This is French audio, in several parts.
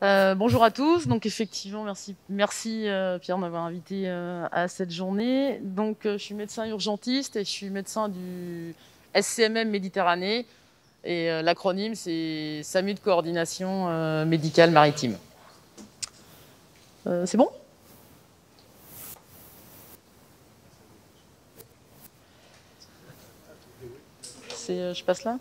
Bonjour à tous. Donc effectivement, merci Pierre de m'avoir invité à cette journée. Donc je suis médecin urgentiste et je suis médecin du SCMM Méditerranée et l'acronyme c'est SAMU de coordination médicale maritime. C'est bon? Je passe là?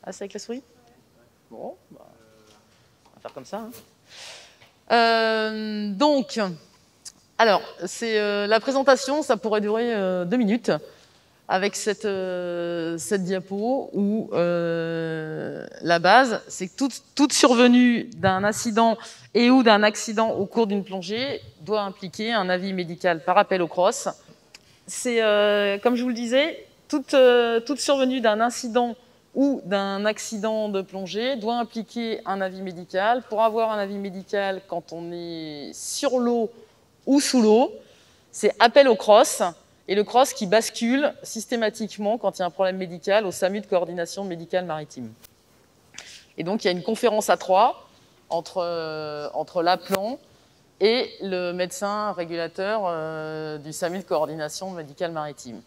Ah, c'est avec la souris? Bon, bah, on va faire comme ça. Donc, alors, la présentation, ça pourrait durer 2 minutes avec cette diapo où la base, c'est que toute survenue d'un incident et ou d'un accident au cours d'une plongée doit impliquer un avis médical par appel au CROSS. C'est, comme je vous le disais, toute survenue d'un incident ou d'un accident de plongée doit impliquer un avis médical. Pour avoir un avis médical quand on est sur l'eau ou sous l'eau, c'est appel au CROSS, et le CROSS qui bascule systématiquement quand il y a un problème médical au SAMU de coordination médicale maritime. Et donc il y a une conférence à 3 entre l'appelant et le médecin régulateur du SAMU de coordination médicale maritime.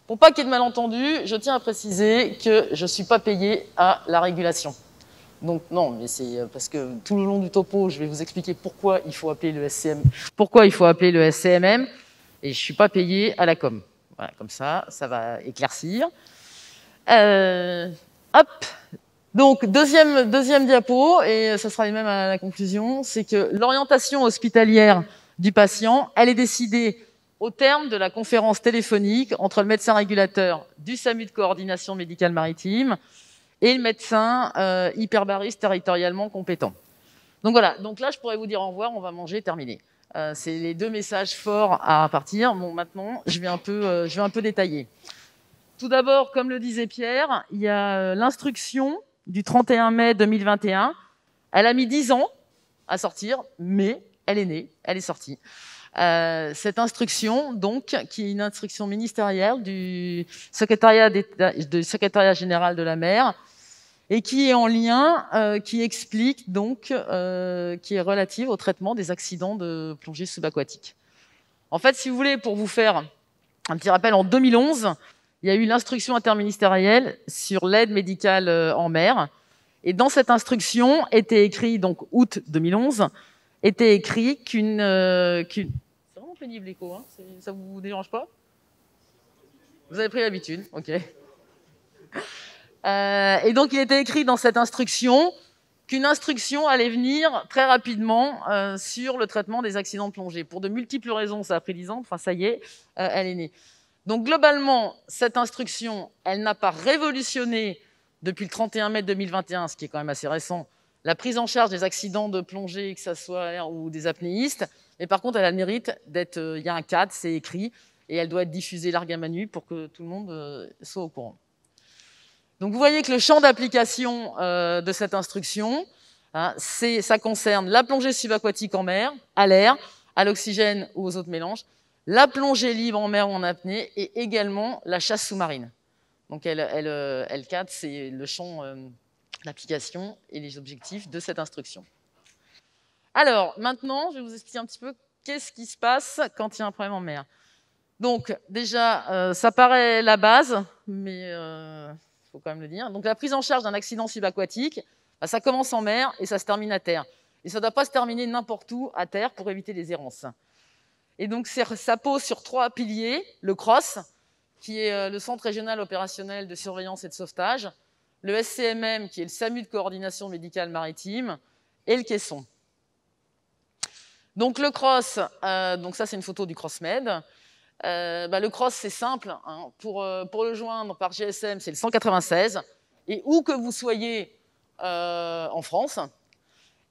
Pour pas qu'il y ait de malentendus, je tiens à préciser que je ne suis pas payé à la régulation. Donc non, mais c'est parce que tout le long du topo, je vais vous expliquer pourquoi il faut appeler le SCMM, et je ne suis pas payé à la com. Voilà, comme ça va éclaircir. Hop. Donc deuxième diapo, et ça sera les mêmes à la conclusion, c'est que l'orientation hospitalière du patient, elle est décidée au terme de la conférence téléphonique entre le médecin régulateur du SAMU de coordination médicale maritime et le médecin hyperbariste territorialement compétent. Donc voilà, donc là je pourrais vous dire au revoir, on va manger, terminé. C'est les 2 messages forts à partir. Bon, maintenant je vais un peu détailler. Tout d'abord, comme le disait Pierre, il y a l'instruction du 31 mai 2021. Elle a mis 10 ans à sortir, mais elle est née, elle est sortie. Cette instruction, donc, qui est une instruction ministérielle du secrétariat général de la mer, et qui est en lien, qui explique donc, qui est relative au traitement des accidents de plongée subaquatique. En fait, si vous voulez, pour vous faire un petit rappel, en 2011, il y a eu l'instruction interministérielle sur l'aide médicale en mer. Et dans cette instruction était écrit, donc août 2011, était écrit qu'une... C'est vraiment pénible l'écho, hein, ça vous dérange pas? Vous avez pris l'habitude, ok. Et donc il était écrit dans cette instruction qu'une instruction allait venir très rapidement sur le traitement des accidents de plongée. Pour de multiples raisons, ça a pris 10 ans, enfin ça y est, elle est née. Donc globalement, cette instruction, elle n'a pas révolutionné depuis le 31 mai 2021, ce qui est quand même assez récent, la prise en charge des accidents de plongée, que ce soit air ou des apnéistes. Mais par contre, elle a le mérite d'être... Il y a un cadre, c'est écrit, et elle doit être diffusée large à nu pour que tout le monde soit au courant. Donc vous voyez que le champ d'application de cette instruction, hein, ça concerne la plongée subaquatique en mer, à l'air, à l'oxygène ou aux autres mélanges, la plongée libre en mer ou en apnée, et également la chasse sous-marine. Donc elle cadre, c'est le champ d'application et les objectifs de cette instruction. Alors maintenant, je vais vous expliquer un petit peu qu'est-ce qui se passe quand il y a un problème en mer. Donc déjà, ça paraît la base, mais faut quand même le dire. Donc la prise en charge d'un accident subaquatique, ça commence en mer et ça se termine à terre. Et ça ne doit pas se terminer n'importe où à terre pour éviter les errances. Et donc ça pose sur 3 piliers: le CROSS, qui est le Centre régional opérationnel de surveillance et de sauvetage, le SCMM, qui est le SAMU de coordination médicale maritime, et le caisson. Donc le CROSS, donc ça c'est une photo du CROSSMED. Le CROSS, c'est simple, hein. Pour le joindre par GSM, c'est le 196, et où que vous soyez en France.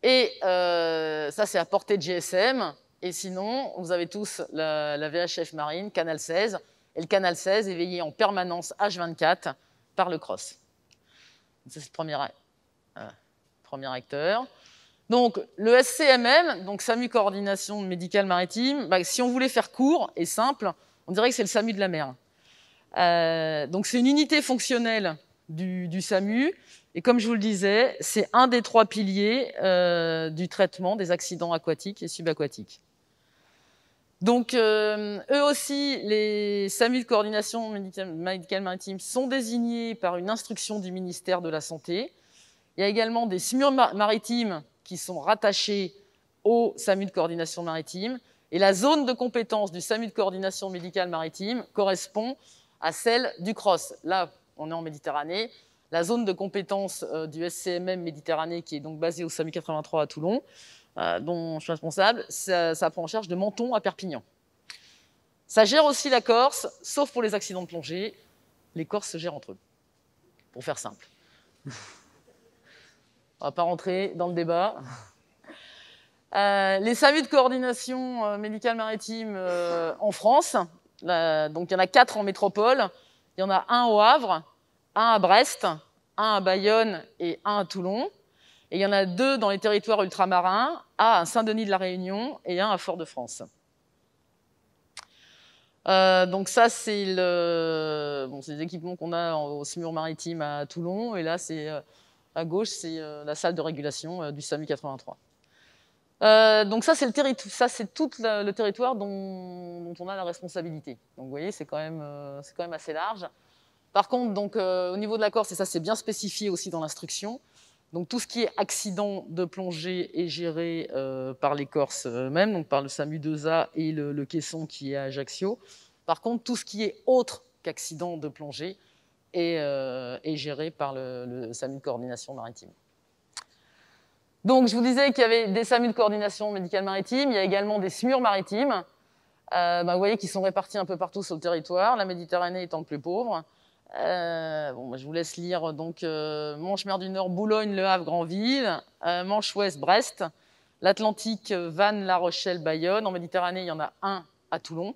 Et ça, c'est à portée de GSM. Et sinon, vous avez tous la VHF marine, canal 16. Et le canal 16 est veillé en permanence H24 par le CROSS. Ça, c'est le premier acteur. Donc, le SCMM, donc SAMU Coordination Médicale Maritime, si on voulait faire court et simple, on dirait que c'est le SAMU de la mer. Donc, c'est une unité fonctionnelle du SAMU. Et comme je vous le disais, c'est un des 3 piliers du traitement des accidents aquatiques et subaquatiques. Donc, eux aussi, les SAMU de coordination médicale maritime sont désignés par une instruction du ministère de la Santé. Il y a également des SMUR maritimes qui sont rattachés au SAMU de coordination maritime. Et la zone de compétence du SAMU de coordination médicale maritime correspond à celle du CROSS. Là, on est en Méditerranée. La zone de compétence du SCMM Méditerranée, qui est donc basée au SAMU 83 à Toulon, dont je suis responsable, ça prend en charge de Menton à Perpignan. Ça gère aussi la Corse, sauf pour les accidents de plongée. Les Corses se gèrent entre eux, pour faire simple. On ne va pas rentrer dans le débat. Les SAMU de coordination médicale maritime en France, donc il y en a 4 en métropole. Il y en a un au Havre, un à Brest, un à Bayonne et un à Toulon. Et il y en a 2 dans les territoires ultramarins, un à Saint-Denis de la Réunion et un à Fort-de-France. Donc ça, c'est les équipements qu'on a au SMUR maritime à Toulon. Et là, à gauche, c'est la salle de régulation du SAMU 83. Donc ça, c'est tout le territoire dont on a la responsabilité. Donc vous voyez, c'est quand même assez large. Par contre, donc, au niveau de la Corse, et ça c'est bien spécifié aussi dans l'instruction, donc tout ce qui est accident de plongée est géré par les Corses eux-mêmes, donc par le SAMU 2A et le caisson qui est à Ajaccio. Par contre, tout ce qui est autre qu'accident de plongée est géré par le SAMU de coordination maritime. Donc, je vous disais qu'il y avait des SAMU de coordination médicale maritime, il y a également des SMUR maritimes, vous voyez, qui sont répartis un peu partout sur le territoire, la Méditerranée étant le plus pauvre. Je vous laisse lire. Donc, Manche-Mer du Nord, Boulogne, Le Havre, Granville, Manche-Ouest, Brest, l'Atlantique, Vannes, La Rochelle, Bayonne. En Méditerranée, il y en a un à Toulon.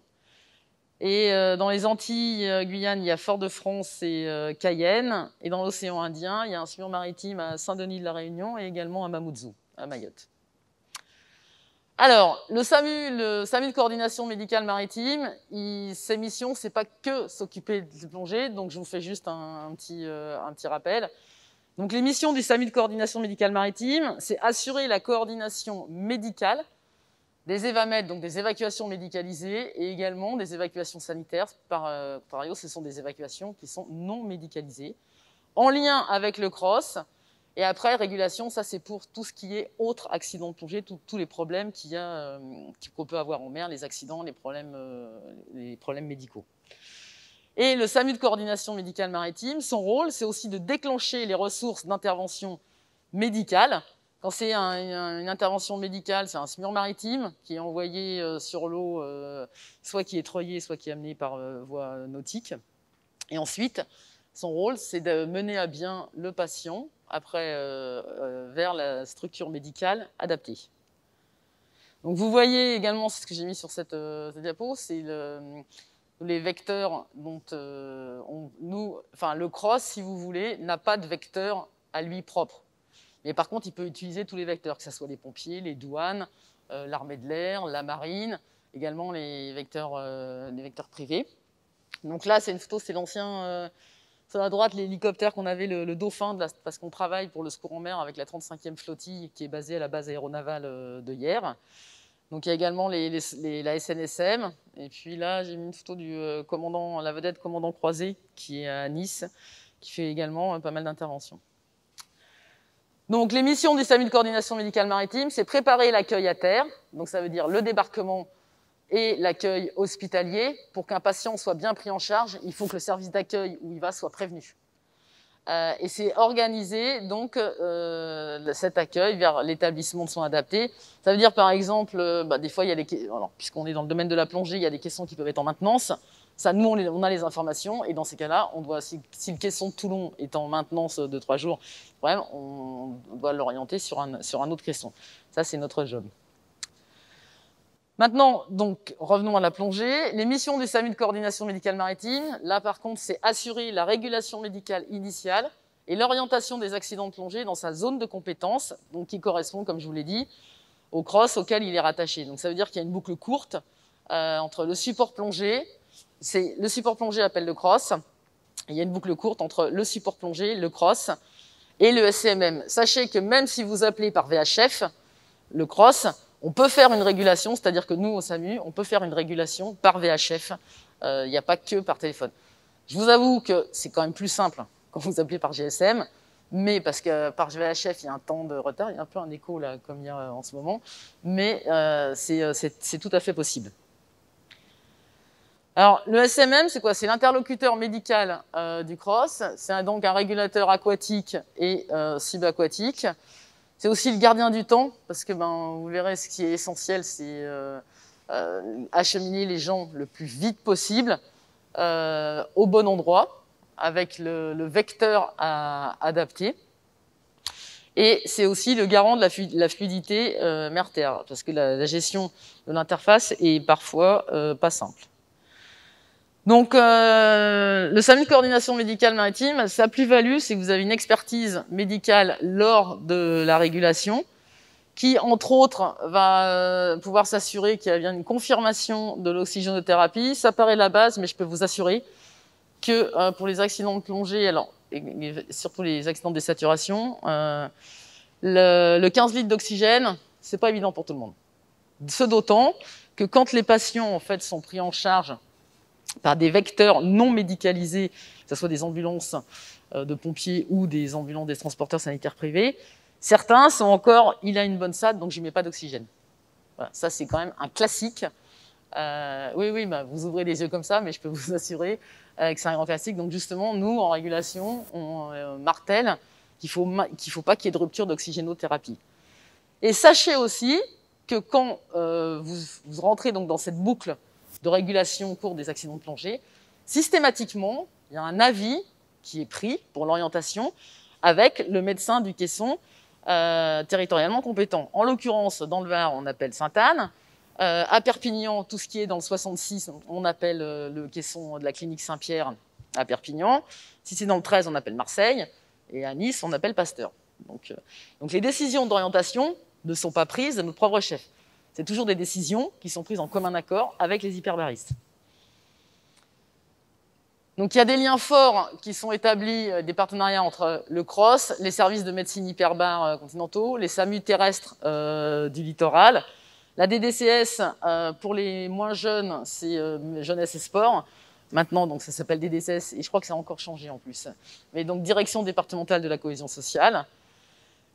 Et dans les Antilles, Guyane, il y a Fort-de-France et Cayenne. Et dans l'océan Indien, il y a un SMUR maritime à Saint-Denis de la Réunion et également à Mamoudzou, à Mayotte. Alors, le SAMU de coordination médicale maritime, ses missions, c'est pas que s'occuper de plongée. Donc, je vous fais juste un petit rappel. Donc, les missions du SAMU de coordination médicale maritime, c'est assurer la coordination médicale des évamètres, donc des évacuations médicalisées, et également des évacuations sanitaires. Par ailleurs, ce sont des évacuations qui sont non médicalisées, en lien avec le CROSS. Et après, régulation, ça c'est pour tout ce qui est autre accident de plongée, tous les problèmes qu'on peut avoir en mer, les accidents, les problèmes médicaux. Et le SAMU de coordination médicale maritime, son rôle, c'est aussi de déclencher les ressources d'intervention médicale. Quand c'est une intervention médicale, c'est un SMUR maritime qui est envoyé sur l'eau, soit qui est treuillé, soit qui est amené par voie nautique. Et ensuite, son rôle, c'est de mener à bien le patient après vers la structure médicale adaptée. Donc vous voyez également, c'est ce que j'ai mis sur cette diapo, c'est les vecteurs dont le CROSS, si vous voulez, n'a pas de vecteur à lui propre. Mais par contre, il peut utiliser tous les vecteurs, que ce soit les pompiers, les douanes, l'armée de l'air, la marine, également les vecteurs privés. Donc là, c'est une photo, c'est l'ancien... sur la droite, l'hélicoptère qu'on avait, le Dauphin, parce qu'on travaille pour le secours en mer avec la 35e flottille qui est basée à la base aéronavale de Hyères. Donc il y a également la SNSM. Et puis là, j'ai mis une photo du la vedette commandant Croisé, qui est à Nice, qui fait également pas mal d'interventions. Donc les missions du SAMU de coordination médicale maritime, c'est préparer l'accueil à terre. Donc ça veut dire le débarquement et l'accueil hospitalier. Pour qu'un patient soit bien pris en charge, il faut que le service d'accueil où il va soit prévenu. Et c'est organiser donc cet accueil vers l'établissement de soins adaptés. Ça veut dire par exemple, des fois, puisqu'on est dans le domaine de la plongée, il y a des caissons qui peuvent être en maintenance. Ça, nous, on a les informations, et dans ces cas-là, si le caisson de Toulon est en maintenance de 3 jours, on doit l'orienter sur un autre caisson. Ça, c'est notre job. Maintenant, donc, revenons à la plongée. Les missions du SAMU de coordination médicale maritime, là, par contre, c'est assurer la régulation médicale initiale et l'orientation des accidents de plongée dans sa zone de compétence, donc qui correspond, comme je vous l'ai dit, au CROSS auquel il est rattaché. Donc, ça veut dire qu'il y a une boucle courte entre le support plongée, le support plongée appelle le CROSS, il y a une boucle courte entre le support plongé, le CROSS et le SCMM. Sachez que même si vous appelez par VHF, le CROSS, on peut faire une régulation, c'est-à-dire que nous, au SAMU, on peut faire une régulation par VHF. Il n'y a pas que par téléphone. Je vous avoue que c'est quand même plus simple quand vous appelez par GSM, mais parce que par VHF, il y a un temps de retard, il y a un peu un écho là, comme il y a en ce moment, mais c'est tout à fait possible. Alors, le SMM, c'est quoi? C'est l'interlocuteur médical du CROSS. C'est donc un régulateur aquatique et subaquatique. C'est aussi le gardien du temps, parce que vous verrez, ce qui est essentiel, c'est acheminer les gens le plus vite possible au bon endroit, avec le vecteur adapté. Et c'est aussi le garant de la fluidité mer-terre, parce que la gestion de l'interface est parfois pas simple. Donc, le SAMU de coordination médicale maritime, sa plus-value, c'est que vous avez une expertise médicale lors de la régulation, qui, entre autres, va pouvoir s'assurer qu'il y a bien une confirmation de l'oxygénothérapie. Ça paraît la base, mais je peux vous assurer que pour les accidents de plongée, alors, et surtout les accidents de désaturation, le 15 litres d'oxygène, c'est pas évident pour tout le monde. Ce d'autant que quand les patients, en fait, sont pris en charge par des vecteurs non médicalisés, que ce soit des ambulances de pompiers ou des ambulances des transporteurs sanitaires privés, certains sont encore « il a une bonne SAD, donc je ne mets pas d'oxygène ». Voilà, ça, c'est quand même un classique. Oui, vous ouvrez les yeux comme ça, mais je peux vous assurer que c'est un grand classique. Donc justement, nous, en régulation, on martèle qu'il ne faut pas qu'il y ait de rupture d'oxygénothérapie. Et sachez aussi que quand vous rentrez donc dans cette boucle de régulation au cours des accidents de plongée, systématiquement, il y a un avis qui est pris pour l'orientation avec le médecin du caisson territorialement compétent. En l'occurrence, dans le Var, on appelle Sainte-Anne. À Perpignan, tout ce qui est dans le 66, on appelle le caisson de la clinique Saint-Pierre à Perpignan. Si c'est dans le 13, on appelle Marseille. Et à Nice, on appelle Pasteur. Donc les décisions d'orientation ne sont pas prises de notre propre chef. C'est toujours des décisions qui sont prises en commun accord avec les hyperbaristes. Donc il y a des liens forts qui sont établis, des partenariats entre le CROSS, les services de médecine hyperbare continentaux, les SAMU terrestres du littoral. La DDCS, pour les moins jeunes, c'est Jeunesse et Sport. Maintenant, donc, ça s'appelle DDCS, et je crois que ça a encore changé en plus. Mais donc, Direction départementale de la cohésion sociale.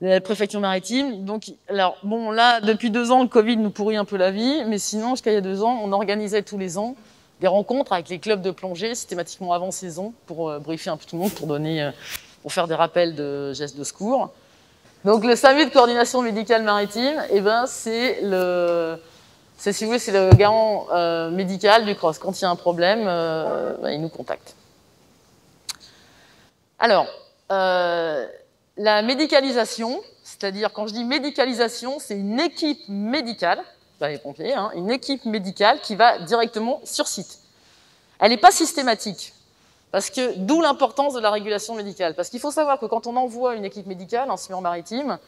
La préfecture maritime. Donc, alors, bon, là, depuis 2 ans, le Covid nous pourrit un peu la vie, mais sinon, jusqu'à il y a 2 ans, on organisait tous les ans des rencontres avec les clubs de plongée, systématiquement avant saison, pour briefer un peu tout le monde, pour faire des rappels de gestes de secours. Donc, le SAMU de coordination médicale maritime, c'est si vous voulez, c'est le garant médical du CROSS. Quand il y a un problème, il nous contacte. Alors, la médicalisation, c'est-à-dire, quand je dis médicalisation, c'est une équipe médicale, pas les pompiers, une équipe médicale qui va directement sur site. Elle n'est pas systématique, d'où l'importance de la régulation médicale. Parce qu'il faut savoir que quand on envoie une équipe médicale en ciment maritime,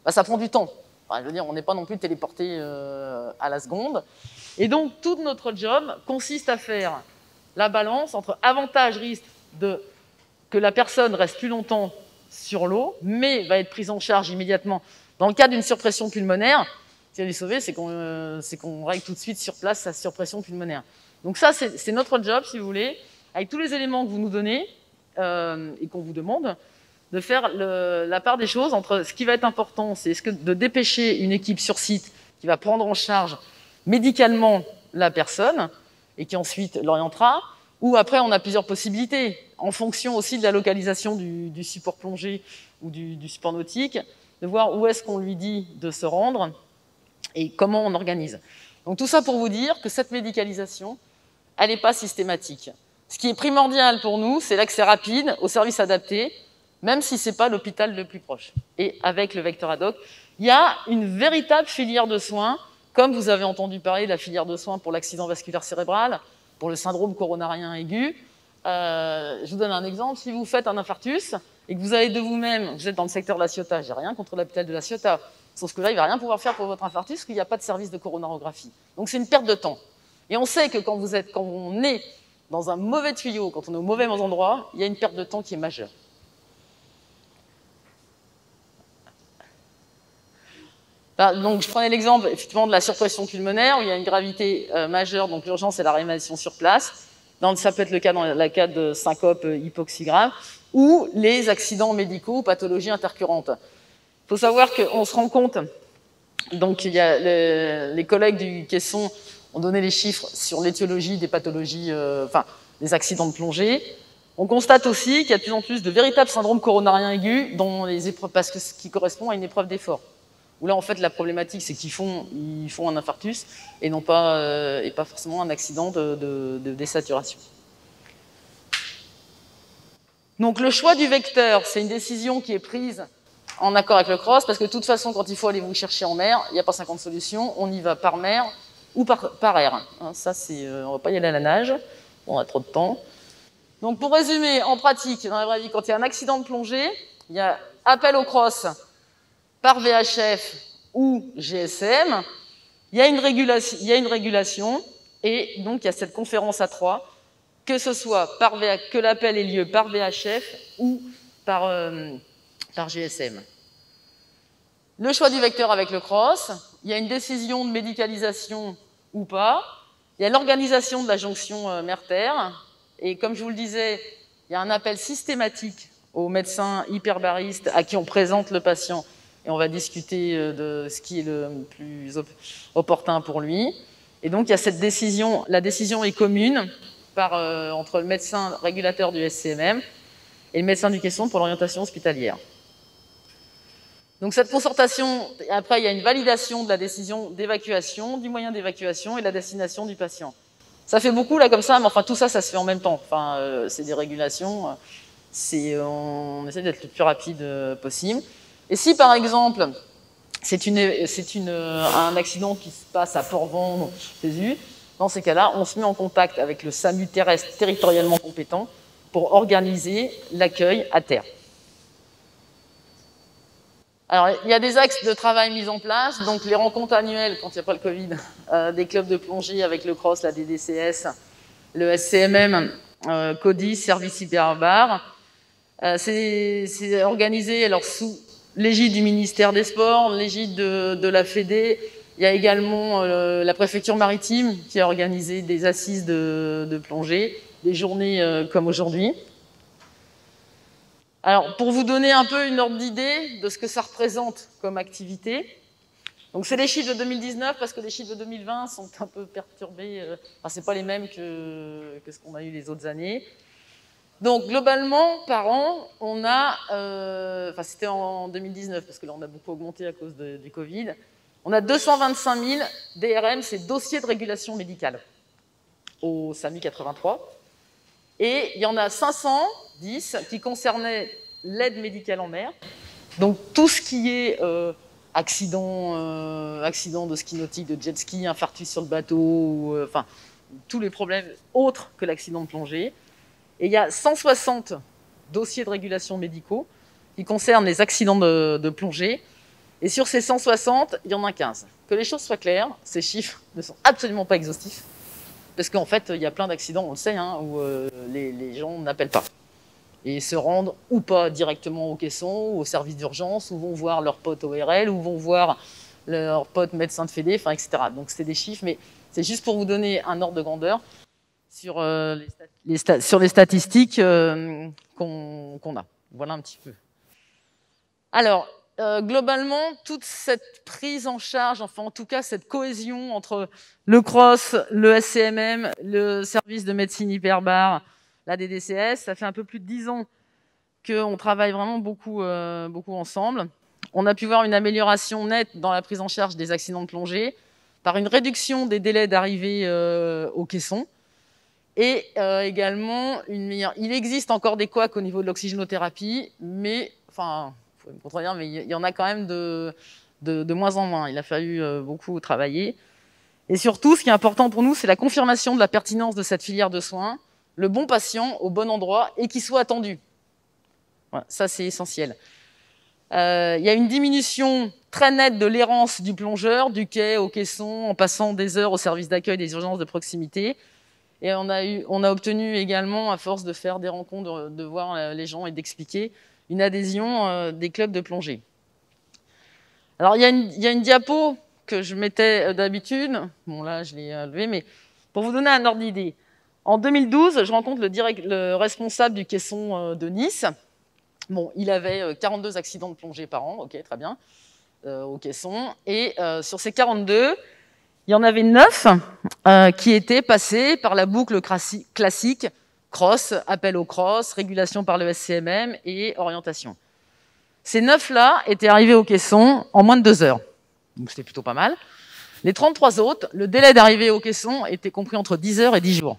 ça prend du temps. Enfin, je veux dire, on n'est pas non plus téléporté à la seconde. Et donc, tout notre job consiste à faire la balance entre avantage-risque que la personne reste plus longtemps sur l'eau, mais va être prise en charge immédiatement. Dans le cas d'une surpression pulmonaire, si elle est sauvée, c'est qu'on règle tout de suite sur place sa surpression pulmonaire. Donc ça, c'est notre job, si vous voulez, avec tous les éléments que vous nous donnez et qu'on vous demande, de faire la part des choses entre ce qui va être important, c'est de dépêcher une équipe sur site qui va prendre en charge médicalement la personne et qui ensuite l'orientera, ou après on a plusieurs possibilités, en fonction aussi de la localisation du support plongé ou du support nautique, de voir où est-ce qu'on lui dit de se rendre et comment on organise. Donc tout ça pour vous dire que cette médicalisation, elle n'est pas systématique. Ce qui est primordial pour nous, c'est l'accès rapide aux services adaptés, même si ce n'est pas l'hôpital le plus proche. Et avec le vecteur ad hoc, il y a une véritable filière de soins, comme vous avez entendu parler de la filière de soins pour l'accident vasculaire cérébral, pour le syndrome coronarien aigu. Je vous donne un exemple. Si vous faites un infarctus et que vous avez de vous-même, vous êtes dans le secteur de la Ciotat, j'ai rien contre l'hôpital de la Ciotat, sauf que là, il ne va rien pouvoir faire pour votre infarctus parce qu'il n'y a pas de service de coronarographie. Donc c'est une perte de temps. Et on sait que quand on est dans un mauvais tuyau, quand on est au mauvais endroit, il y a une perte de temps qui est majeure. Donc, je prenais l'exemple effectivement de la surpression pulmonaire où il y a une gravité majeure, donc l'urgence c'est la réanimation sur place. Ça peut être le cas dans le cas de syncope, hypoxie grave, ou les accidents médicaux ou pathologies intercurrentes. Il faut savoir qu'on se rend compte, donc il y a les collègues du caisson ont donné les chiffres sur l'étiologie des pathologies, des accidents de plongée. On constate aussi qu'il y a de plus en plus de véritables syndromes coronariens aigus dans les épreuves, parce que ce qui correspond à une épreuve d'effort. Où là, en fait, la problématique, c'est qu'ils font un infarctus et non pas, et pas forcément un accident de désaturation. Donc, le choix du vecteur, c'est une décision qui est prise en accord avec le CROSS, parce que de toute façon, quand il faut aller vous chercher en mer, il n'y a pas 50 solutions, on y va par mer ou par air. Ça, on ne va pas y aller à la nage, on a trop de temps. Donc, pour résumer, en pratique, dans la vraie vie, quand il y a un accident de plongée, il y a appel au CROSS par VHF ou GSM, il y a une régulation et donc il y a cette conférence à 3, que ce soit que l'appel ait lieu par VHF ou par GSM. Le choix du vecteur avec le CROSS, il y a une décision de médicalisation ou pas, il y a l'organisation de la jonction mer-terre, et comme je vous le disais, il y a un appel systématique aux médecins hyperbaristes à qui on présente le patient et on va discuter de ce qui est le plus opportun pour lui. Et donc, il y a cette décision, la décision est commune entre le médecin régulateur du SCMM et le médecin du caisson pour l'orientation hospitalière. Donc, cette concertation, après, il y a une validation de la décision d'évacuation, du moyen d'évacuation et de la destination du patient. Ça fait beaucoup, là, comme ça, mais enfin, tout ça, ça se fait en même temps. Enfin, c'est des régulations, on essaie d'être le plus rapide possible. Et si, par exemple, c'est un accident qui se passe à Port-Vendre, dans ces cas-là, on se met en contact avec le SAMU terrestre territorialement compétent pour organiser l'accueil à terre. Alors, il y a des axes de travail mis en place, donc les rencontres annuelles, quand il n'y a pas le Covid, des clubs de plongée avec le CROSS, la DDCS, le SCMM, CODI, Service Hyperbar. C'est organisé alors sous l'égide du ministère des Sports, l'égide de la Fédé. Il y a également la préfecture maritime qui a organisé des assises de plongée, des journées comme aujourd'hui. Alors, pour vous donner un peu une ordre d'idée de ce que ça représente comme activité, donc c'est les chiffres de 2019 parce que les chiffres de 2020 sont un peu perturbés. C'est pas les mêmes que ce qu'on a eu les autres années. Donc, globalement, par an, on a, c'était en 2019, parce que là, on a beaucoup augmenté à cause du Covid, on a 225 000 DRM, c'est dossiers de régulation médicale, au SAMU 83. Et il y en a 510 qui concernaient l'aide médicale en mer. Donc, tout ce qui est accident de ski nautique, de jet ski, infarctus sur le bateau, tous les problèmes autres que l'accident de plongée. Et il y a 160 dossiers de régulation médicaux qui concernent les accidents de plongée. Et sur ces 160, il y en a 15. Que les choses soient claires, ces chiffres ne sont absolument pas exhaustifs. Parce qu'en fait, il y a plein d'accidents, on le sait, où les gens n'appellent pas. Et se rendent ou pas directement au caisson, ou au service d'urgence, ou vont voir leur pote ORL, ou vont voir leur pote médecin de fédé, etc. Donc c'est des chiffres, mais c'est juste pour vous donner un ordre de grandeur sur les statistiques qu'on a. Voilà un petit peu. Alors, globalement, toute cette prise en charge, enfin en tout cas cette cohésion entre le CROSS, le SCMM, le service de médecine hyperbar, la DDCS, ça fait un peu plus de 10 ans qu'on travaille vraiment beaucoup ensemble. On a pu voir une amélioration nette dans la prise en charge des accidents de plongée par une réduction des délais d'arrivée au caisson. Et également, il existe encore des couacs au niveau de l'oxygénothérapie, mais, vous pouvez me contredire, mais il y en a quand même de moins en moins. Il a fallu beaucoup travailler. Et surtout, ce qui est important pour nous, c'est la confirmation de la pertinence de cette filière de soins, le bon patient au bon endroit et qu'il soit attendu. Voilà, ça, c'est essentiel. Il y a une diminution très nette de l'errance du plongeur, du quai au caisson, en passant des heures au service d'accueil des urgences de proximité. Et on a obtenu également, à force de faire des rencontres, de voir les gens et d'expliquer, une adhésion des clubs de plongée. Alors, il y a une diapo que je mettais d'habitude. Bon, là, je l'ai levée, mais pour vous donner un ordre d'idée. En 2012, je rencontre le responsable du caisson de Nice. Bon, il avait 42 accidents de plongée par an, ok, très bien, au caisson. Et sur ces 42, il y en avait 9 qui étaient passés par la boucle classique, cross, appel au cross, régulation par le SCMM et orientation. Ces 9-là étaient arrivés au caisson en moins de 2 heures. Donc c'était plutôt pas mal. Les 33 autres, le délai d'arrivée au caisson était compris entre 10 heures et 10 jours.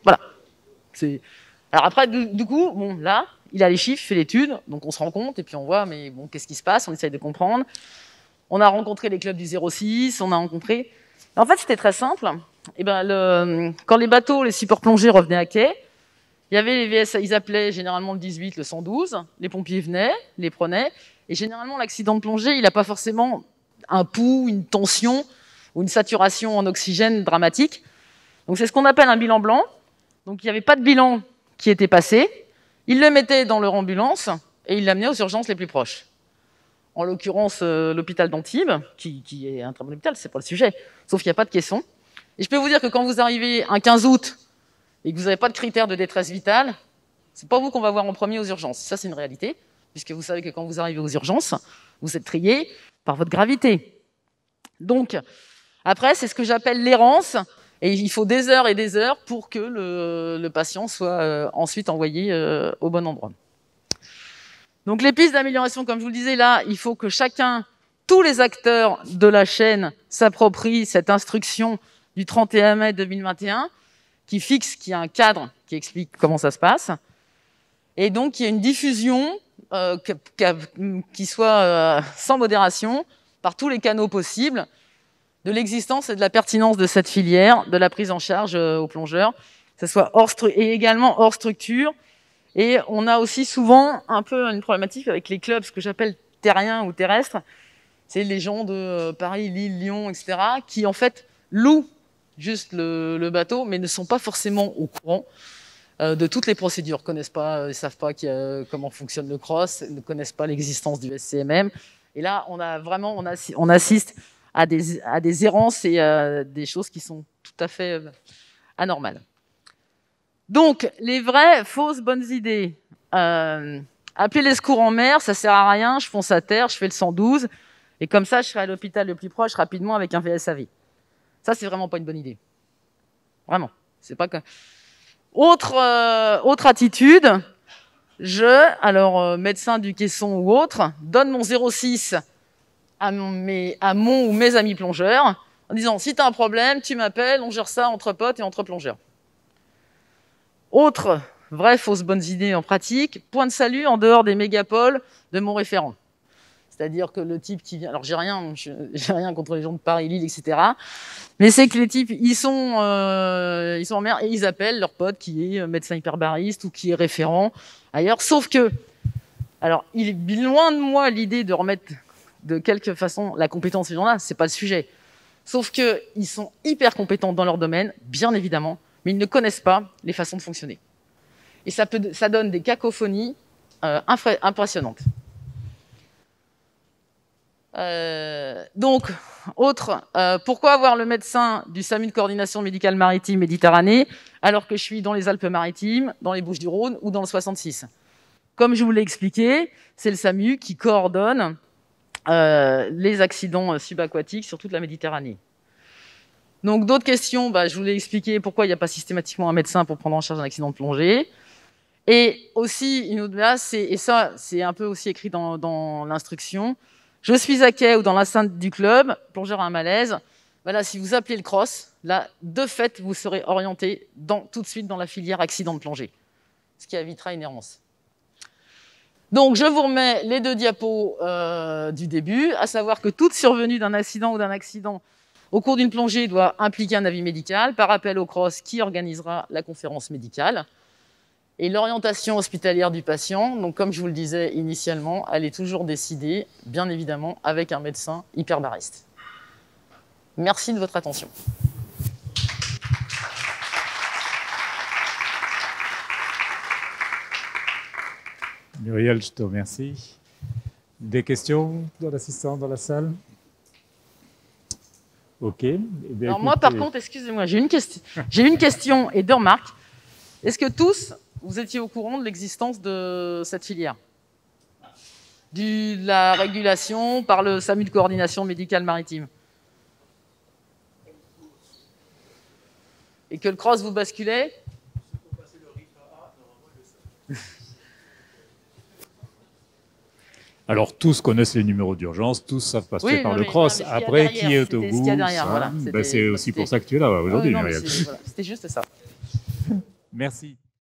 Voilà. Alors après, du coup, bon, là, il a les chiffres, il fait l'étude, donc on se rend compte, et puis on voit, mais bon, qu'est-ce qui se passe? On essaye de comprendre. On a rencontré les clubs du 06, on a rencontré... En fait, c'était très simple. Et ben, quand les bateaux, les supports plongés revenaient à quai, il y avait les VS, ils appelaient généralement le 18, le 112, les pompiers venaient, les prenaient, et généralement, l'accident de plongée, il n'a pas forcément un pouls, une tension ou une saturation en oxygène dramatique. Donc, c'est ce qu'on appelle un bilan blanc. Donc, il n'y avait pas de bilan qui était passé. Ils le mettaient dans leur ambulance et ils l'amenaient aux urgences les plus proches. En l'occurrence, l'hôpital d'Antibes, qui est un très bon hôpital, c'est pas le sujet, sauf qu'il n'y a pas de caisson. Et je peux vous dire que quand vous arrivez un 15 août et que vous n'avez pas de critères de détresse vitale, c'est pas vous qu'on va voir en premier aux urgences. Ça, c'est une réalité, puisque vous savez que quand vous arrivez aux urgences, vous êtes trié par votre gravité. Donc, après, c'est ce que j'appelle l'errance, et il faut des heures et des heures pour que le patient soit ensuite envoyé au bon endroit. Donc, les pistes d'amélioration, comme je vous le disais là, il faut que tous les acteurs de la chaîne s'approprient cette instruction du 31 mai 2021 qui y a un cadre qui explique comment ça se passe. Et donc, il y a une diffusion qui soit sans modération par tous les canaux possibles de l'existence et de la pertinence de cette filière, de la prise en charge aux plongeurs, que ce soit et également hors structure. Et on a aussi souvent un peu une problématique avec les clubs, ce que j'appelle terriens ou terrestres. C'est les gens de Paris, Lille, Lyon, etc., qui en fait louent juste le bateau, mais ne sont pas forcément au courant de toutes les procédures. Ils ne savent pas comment fonctionne le cross, ne connaissent pas l'existence du SCMM. Et là, on assiste à des errances et des choses qui sont tout à fait anormales. Donc, les vraies fausses bonnes idées. Appeler les secours en mer, ça sert à rien, je fonce à terre, je fais le 112, et comme ça, je serai à l'hôpital le plus proche rapidement avec un VSAV. Ça, c'est vraiment pas une bonne idée. Vraiment. C'est pas que... Autre attitude, médecin du caisson ou autre, donne mon 06 à mon ou mes amis plongeurs, en disant, si tu as un problème, tu m'appelles, on gère ça entre potes et entre plongeurs. Autre vraie fausse bonne idée en pratique, point de salut en dehors des mégapoles de mon référent. C'est-à-dire que le type qui vient... Alors, j'ai rien contre les gens de Paris, Lille, etc. Mais c'est que les types, ils sont en mer et ils appellent leur pote qui est médecin hyperbariste ou qui est référent ailleurs. Sauf que... Alors, il est loin de moi l'idée de remettre de quelque façon la compétence de ces gens-là. C'est pas le sujet. Sauf qu'ils sont hyper compétents dans leur domaine, bien évidemment, mais ils ne connaissent pas les façons de fonctionner. Et ça donne des cacophonies impressionnantes. Donc, pourquoi avoir le médecin du SAMU de coordination médicale maritime Méditerranée alors que je suis dans les Alpes-Maritimes, dans les Bouches-du-Rhône ou dans le 66? Comme je vous l'ai expliqué, c'est le SAMU qui coordonne les accidents subaquatiques sur toute la Méditerranée. Donc, d'autres questions, je vous l'ai expliqué, pourquoi il n'y a pas systématiquement un médecin pour prendre en charge un accident de plongée. Et aussi, une autre base, et ça, c'est un peu aussi écrit dans l'instruction, je suis à quai ou dans l'enceinte du club, plongeur à un malaise. Là, si vous appelez le cross, là, de fait, vous serez orienté tout de suite dans la filière accident de plongée, ce qui évitera une errance. Donc, je vous remets les 2 diapos du début, à savoir que toute survenue d'un accident ou d'un accident au cours d'une plongée doit impliquer un avis médical par appel au cross qui organisera la conférence médicale. Et l'orientation hospitalière du patient, donc comme je vous le disais initialement, elle est toujours décidée, bien évidemment, avec un médecin hyperbariste. Merci de votre attention. Muriel, je te remercie. Des questions dans l'assistant dans la salle? Ok. Eh bien, Alors moi, par contre, excusez-moi, j'ai une question et deux remarques. Est-ce que tous, vous étiez au courant de l'existence de cette filière? De la régulation par le SAMU de coordination médicale maritime? Et que le cross vous basculait? Alors, tous connaissent les numéros d'urgence, tous savent passer Oui, par non, le mais- cross. non, mais ce qu'il y a Après, derrière, qui est c'était au ce qu'il y a bout, derrière, ça, voilà. c'est aussi pour ça que tu es là aujourd'hui, Non, mais Muriel. voilà, c'était juste ça. Merci.